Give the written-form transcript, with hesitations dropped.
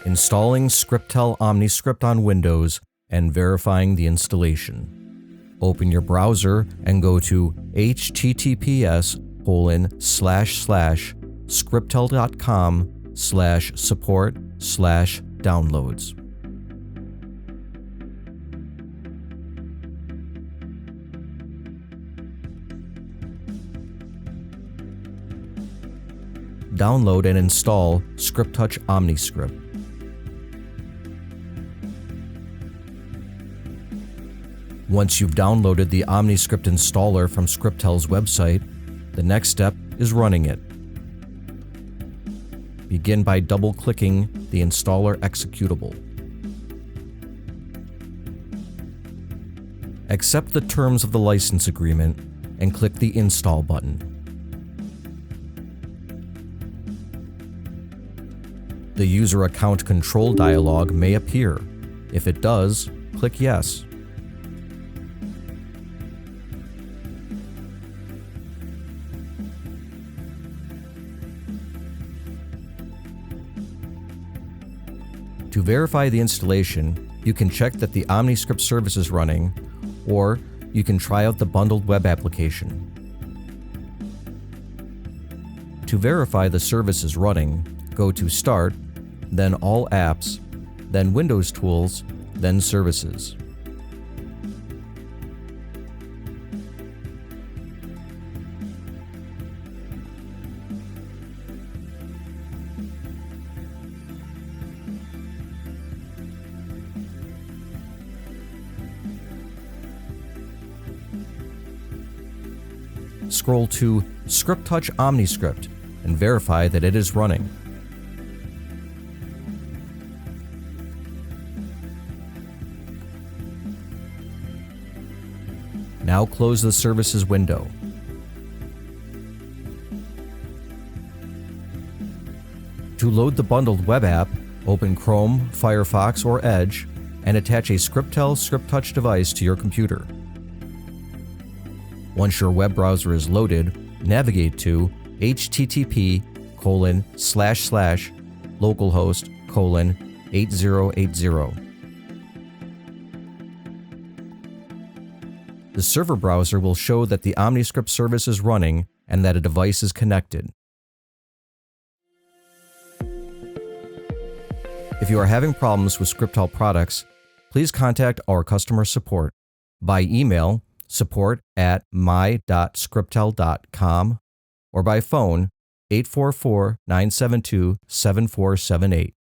installing Scriptel OmniScript on Windows, and verifying the installation. Open your browser and go to https://scriptel.com/support/downloads. Download and install ScripTouch OmniScript. Once you've downloaded the OmniScript installer from Scriptel's website, the next step is running it. Begin by double-clicking the installer executable. Accept the terms of the license agreement and click the Install button. The User Account Control dialog may appear. If it does, click Yes. To verify the installation, you can check that the OmniScript service is running, or you can try out the bundled web application. To verify the service is running, go to Start, then All Apps, then Windows Tools, then Services. Scroll to ScripTouch OmniScript and verify that it is running. Now close the Services window. To load the bundled web app, open Chrome, Firefox, or Edge and attach a Scriptel ScripTouch device to your computer. Once your web browser is loaded, navigate to http://localhost:8080. The server browser will show that the OmniScript service is running and that a device is connected. If you are having problems with Scriptel products, please contact our customer support by email support@my.scriptel.com or by phone 844-972-7478.